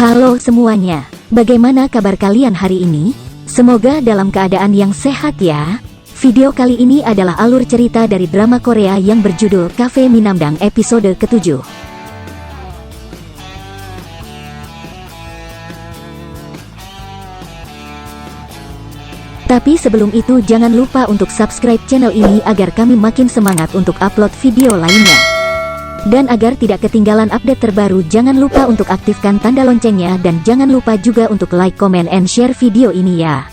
Halo semuanya, bagaimana kabar kalian hari ini? Semoga dalam keadaan yang sehat ya. Video kali ini adalah alur cerita dari drama Korea yang berjudul Cafe Minamdang episode ke-7. Tapi sebelum itu jangan lupa untuk subscribe channel ini agar kami makin semangat untuk upload video lainnya. Dan agar tidak ketinggalan update terbaru, jangan lupa untuk aktifkan tanda loncengnya dan jangan lupa juga untuk like, comment, and share video ini ya.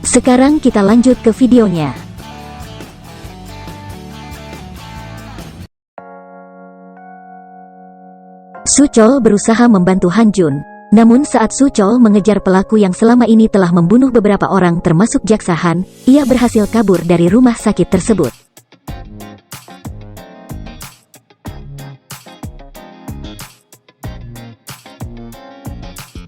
Sekarang kita lanjut ke videonya. Suchol berusaha membantu Hanjun. Namun saat Suchol mengejar pelaku yang selama ini telah membunuh beberapa orang termasuk Jaksa Han, ia berhasil kabur dari rumah sakit tersebut.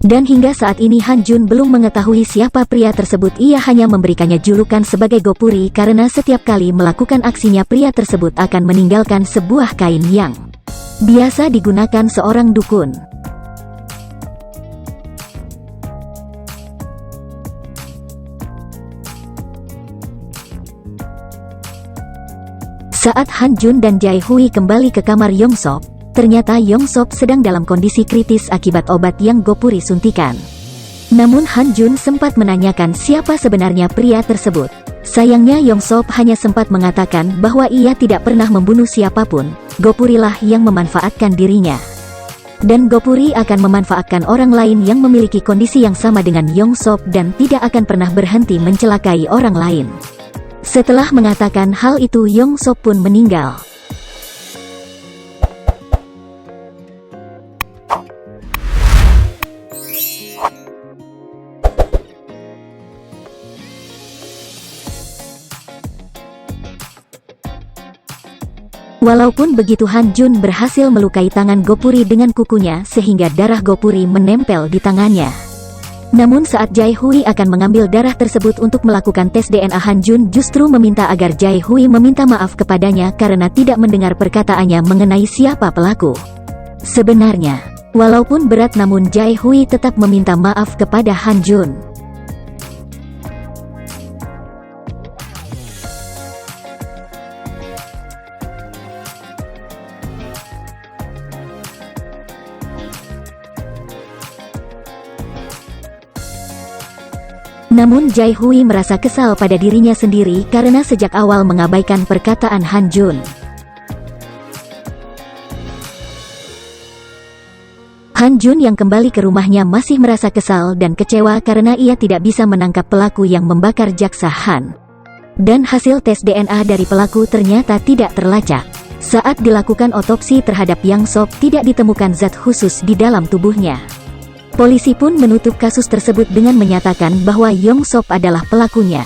Dan hingga saat ini Hanjun belum mengetahui siapa pria tersebut. Ia hanya memberikannya julukan sebagai Gopuri karena setiap kali melakukan aksinya pria tersebut akan meninggalkan sebuah kain yang biasa digunakan seorang dukun. Saat Hanjun dan Jae-hui kembali ke kamar Yongsop, ternyata Yongsop sedang dalam kondisi kritis akibat obat yang Gopuri suntikan. Namun Hanjun sempat menanyakan siapa sebenarnya pria tersebut. Sayangnya Yongsop hanya sempat mengatakan bahwa ia tidak pernah membunuh siapapun, Gopurilah yang memanfaatkan dirinya. Dan Gopuri akan memanfaatkan orang lain yang memiliki kondisi yang sama dengan Yongsop dan tidak akan pernah berhenti mencelakai orang lain. Setelah mengatakan hal itu, Yongsop pun meninggal. Walaupun begitu, Hanjun berhasil melukai tangan Gopuri dengan kukunya sehingga darah Gopuri menempel di tangannya. Namun saat Jae-hui akan mengambil darah tersebut untuk melakukan tes DNA, Hanjun justru meminta agar Jae-hui meminta maaf kepadanya karena tidak mendengar perkataannya mengenai siapa pelaku sebenarnya. Walaupun berat, namun Jae-hui tetap meminta maaf kepada Hanjun. Namun Jae-hui merasa kesal pada dirinya sendiri karena sejak awal mengabaikan perkataan Hanjun. Hanjun yang kembali ke rumahnya masih merasa kesal dan kecewa karena ia tidak bisa menangkap pelaku yang membakar Jaksa Han. Dan hasil tes DNA dari pelaku ternyata tidak terlacak. Saat dilakukan otopsi terhadap Yongsop, tidak ditemukan zat khusus di dalam tubuhnya. Polisi pun menutup kasus tersebut dengan menyatakan bahwa Yongsop adalah pelakunya.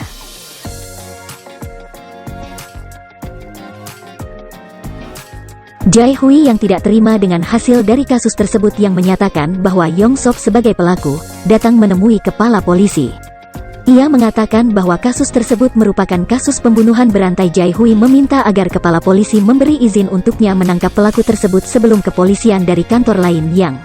Jae-hui yang tidak terima dengan hasil dari kasus tersebut yang menyatakan bahwa Yongsop sebagai pelaku, datang menemui kepala polisi. Ia mengatakan bahwa kasus tersebut merupakan kasus pembunuhan berantai. Jae-hui meminta agar kepala polisi memberi izin untuknya menangkap pelaku tersebut sebelum kepolisian dari kantor lain yang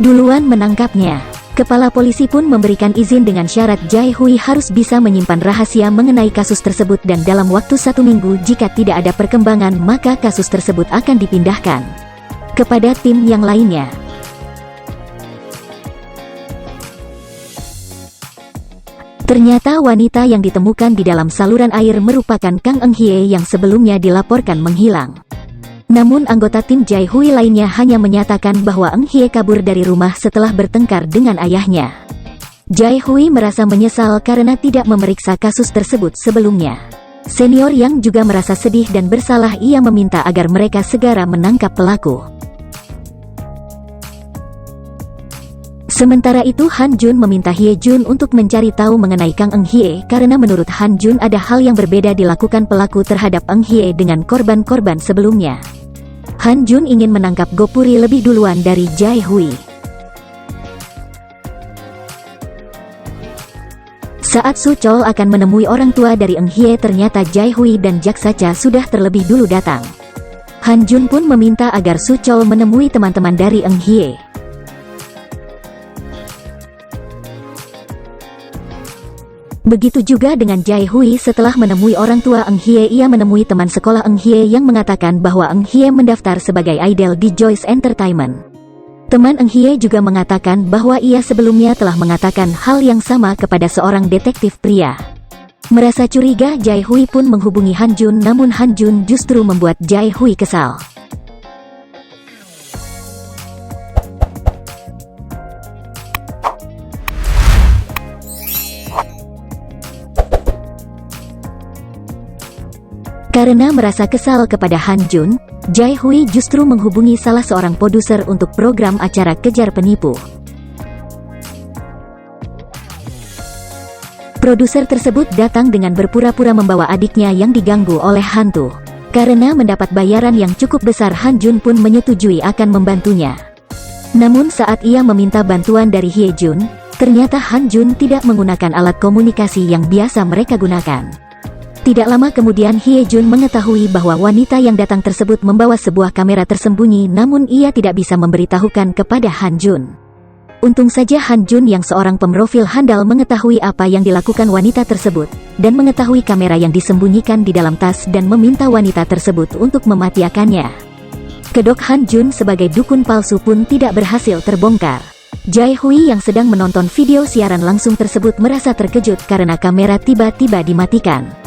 duluan menangkapnya. Kepala polisi pun memberikan izin dengan syarat Jae-hui harus bisa menyimpan rahasia mengenai kasus tersebut dan dalam waktu 1 minggu jika tidak ada perkembangan maka kasus tersebut akan dipindahkan kepada tim yang lainnya. Ternyata wanita yang ditemukan di dalam saluran air merupakan Kang Eun-hye yang sebelumnya dilaporkan menghilang. Namun anggota tim Jae-hui lainnya hanya menyatakan bahwa Eun-hye kabur dari rumah setelah bertengkar dengan ayahnya. Jae-hui merasa menyesal karena tidak memeriksa kasus tersebut sebelumnya. Senior yang juga merasa sedih dan bersalah, ia meminta agar mereka segera menangkap pelaku. Sementara itu Hanjun meminta Hyejun untuk mencari tahu mengenai Kang Eun-hye karena menurut Hanjun ada hal yang berbeda dilakukan pelaku terhadap Eun-hye dengan korban-korban sebelumnya. Hanjun ingin menangkap Gopuri lebih duluan dari Jae-hui. Saat Suchol akan menemui orang tua dari Eng Hye, ternyata Jae Hui dan Jaksa Cha sudah terlebih dulu datang. Han Jun pun meminta agar Suchol menemui teman-teman dari Eng Hye. Begitu juga dengan Jae Hui. Setelah menemui orang tua Eng Hye, ia menemui teman sekolah Eng Hye yang mengatakan bahwa Eng Hye mendaftar sebagai idol di Joyce Entertainment. Teman Eng Hye juga mengatakan bahwa ia sebelumnya telah mengatakan hal yang sama kepada seorang detektif pria. Merasa curiga, Jae Hui pun menghubungi Han Jun, namun Han Jun justru membuat Jae Hui kesal. Karena merasa kesal kepada Han Jun, Jae Hui justru menghubungi salah seorang produser untuk program acara Kejar Penipu. Produser tersebut datang dengan berpura-pura membawa adiknya yang diganggu oleh hantu. Karena mendapat bayaran yang cukup besar, Han Jun pun menyetujui akan membantunya. Namun saat ia meminta bantuan dari Hye Jun, ternyata Han Jun tidak menggunakan alat komunikasi yang biasa mereka gunakan. Tidak lama kemudian Hye Jun mengetahui bahwa wanita yang datang tersebut membawa sebuah kamera tersembunyi, namun ia tidak bisa memberitahukan kepada Han Jun. Untung saja Han Jun yang seorang pemrofil handal mengetahui apa yang dilakukan wanita tersebut, dan mengetahui kamera yang disembunyikan di dalam tas dan meminta wanita tersebut untuk mematikannya. Kedok Han Jun sebagai dukun palsu pun tidak berhasil terbongkar. Jae Hui yang sedang menonton video siaran langsung tersebut merasa terkejut karena kamera tiba-tiba dimatikan.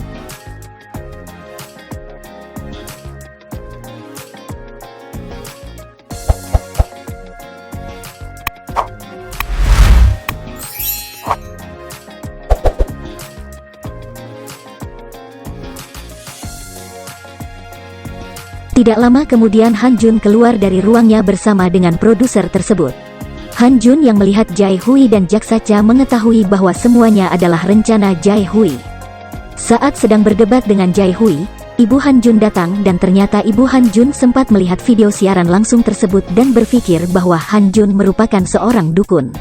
Tidak lama kemudian Han Jun keluar dari ruangnya bersama dengan produser tersebut. Han Jun yang melihat Jae Hui dan Jaksa Cha mengetahui bahwa semuanya adalah rencana Jae Hui. Saat sedang berdebat dengan Jae Hui, ibu Han Jun datang dan ternyata ibu Han Jun sempat melihat video siaran langsung tersebut dan berpikir bahwa Han Jun merupakan seorang dukun.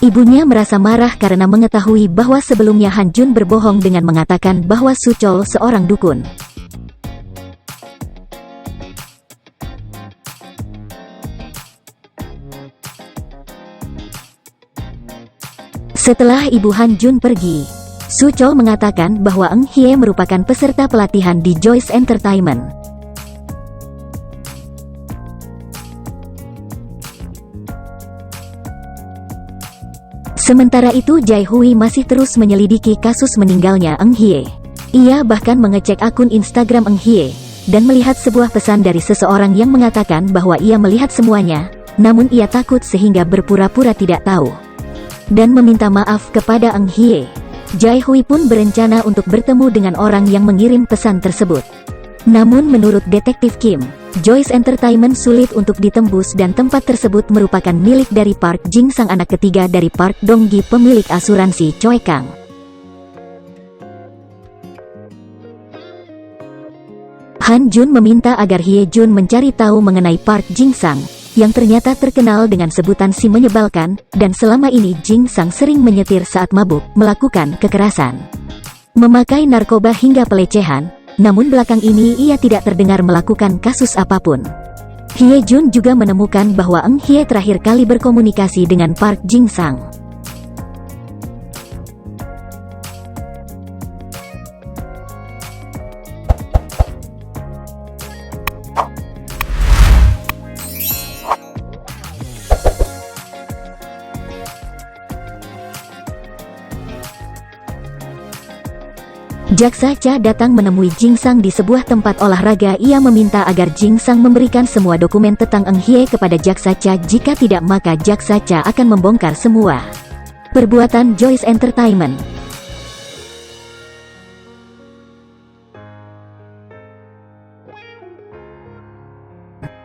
Ibunya merasa marah karena mengetahui bahwa sebelumnya Han Jun berbohong dengan mengatakan bahwa Suchol seorang dukun. Setelah ibu Han Jun pergi, Suchol mengatakan bahwa Eng Hye merupakan peserta pelatihan di Joyce Entertainment. Sementara itu Jae Hui masih terus menyelidiki kasus meninggalnya Eng Hye. Ia bahkan mengecek akun Instagram Eng Hye, dan melihat sebuah pesan dari seseorang yang mengatakan bahwa ia melihat semuanya, namun ia takut sehingga berpura-pura tidak tahu dan meminta maaf kepada Eng Hye. Jae Hui pun berencana untuk bertemu dengan orang yang mengirim pesan tersebut. Namun menurut detektif Kim, Joyce Entertainment sulit untuk ditembus dan tempat tersebut merupakan milik dari Park Jing sang anak ketiga dari Park Dong Gi pemilik asuransi Choi Kang. Han Jun meminta agar Hye Jun mencari tahu mengenai Park Jing Sang, yang ternyata terkenal dengan sebutan si menyebalkan, dan selama ini Jing Sang sering menyetir saat mabuk, melakukan kekerasan, memakai narkoba hingga pelecehan, namun belakang ini ia tidak terdengar melakukan kasus apapun. Hye Jun juga menemukan bahwa Eng Hye terakhir kali berkomunikasi dengan Park Jing Sang. Jaksa Cha datang menemui Jing Sang di sebuah tempat olahraga. Ia meminta agar Jing Sang memberikan semua dokumen tentang Eng Hye kepada Jaksa Cha, jika tidak maka Jaksa Cha akan membongkar semua perbuatan Joyce Entertainment.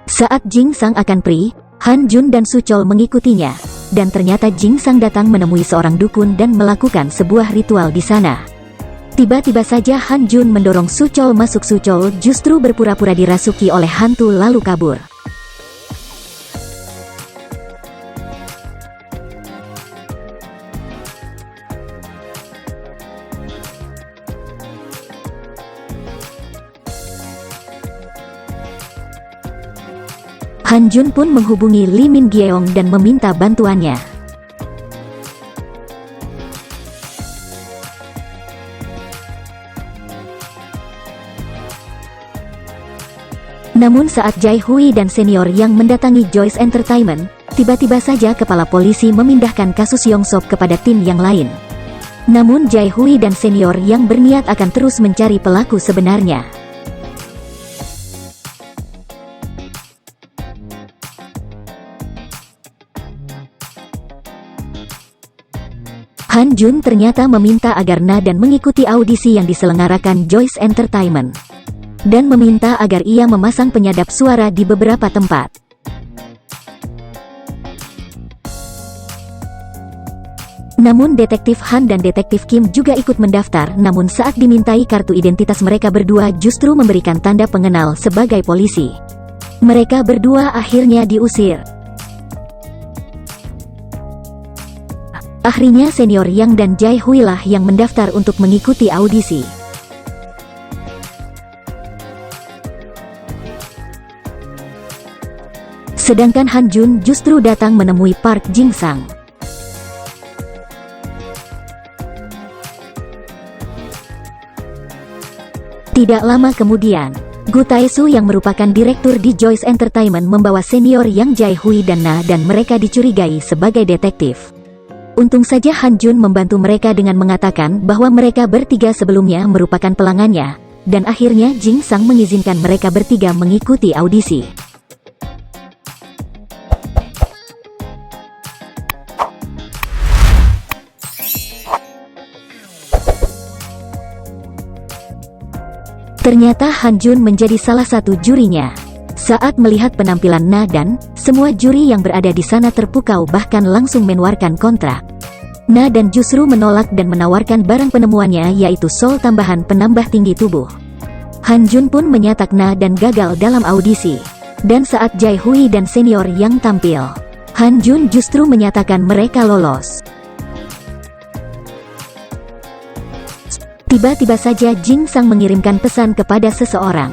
Saat Jing Sang akan pergi, Han Jun dan Suchol mengikutinya, dan ternyata Jing Sang datang menemui seorang dukun dan melakukan sebuah ritual di sana. Tiba-tiba saja Han Jun mendorong Suchol masuk. Suchol justru berpura-pura dirasuki oleh hantu lalu kabur. Han Jun pun menghubungi Lee Min Gyeong dan meminta bantuannya. Namun saat Jae Hui dan senior yang mendatangi Joyce Entertainment, tiba-tiba saja kepala polisi memindahkan kasus Yong Sop kepada tim yang lain. Namun Jae Hui dan senior yang berniat akan terus mencari pelaku sebenarnya. Han Jun ternyata meminta agar Na dan mengikuti audisi yang diselenggarakan Joyce Entertainment, dan meminta agar ia memasang penyadap suara di beberapa tempat. Namun detektif Han dan detektif Kim juga ikut mendaftar, namun saat dimintai kartu identitas mereka berdua justru memberikan tanda pengenal sebagai polisi. Mereka berdua akhirnya diusir. Akhirnya senior Yang dan Jae Hui lah yang mendaftar untuk mengikuti audisi. Sedangkan Han Jun justru datang menemui Park Jin Sang. Tidak lama kemudian, Gu Tae-su yang merupakan direktur di Joyce Entertainment membawa senior Yang Jae Hui dan Na dan mereka dicurigai sebagai detektif. Untung saja Han Jun membantu mereka dengan mengatakan bahwa mereka bertiga sebelumnya merupakan pelanggannya, dan akhirnya Jin Sang mengizinkan mereka bertiga mengikuti audisi. Ternyata Han Jun menjadi salah satu jurinya. Saat melihat penampilan Na dan semua juri yang berada di sana terpukau bahkan langsung mengeluarkan kontrak. Na dan justru menolak dan menawarkan barang penemuannya yaitu sol tambahan penambah tinggi tubuh. Han Jun pun menyatak Na dan gagal dalam audisi. Dan saat Jae Hui dan senior yang tampil, Han Jun justru menyatakan mereka lolos. Tiba-tiba saja Jin Sang mengirimkan pesan kepada seseorang.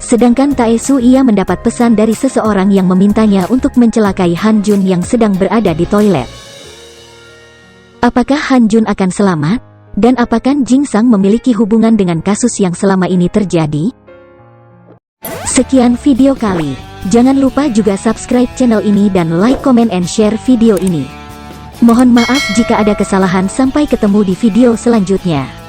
Sedangkan Tae-su ia mendapat pesan dari seseorang yang memintanya untuk mencelakai Han Jun yang sedang berada di toilet. Apakah Han Jun akan selamat? Dan apakah Jin Sang memiliki hubungan dengan kasus yang selama ini terjadi? Sekian video kali. Jangan lupa juga subscribe channel ini dan like, comment, and share video ini. Mohon maaf jika ada kesalahan. Sampai ketemu di video selanjutnya.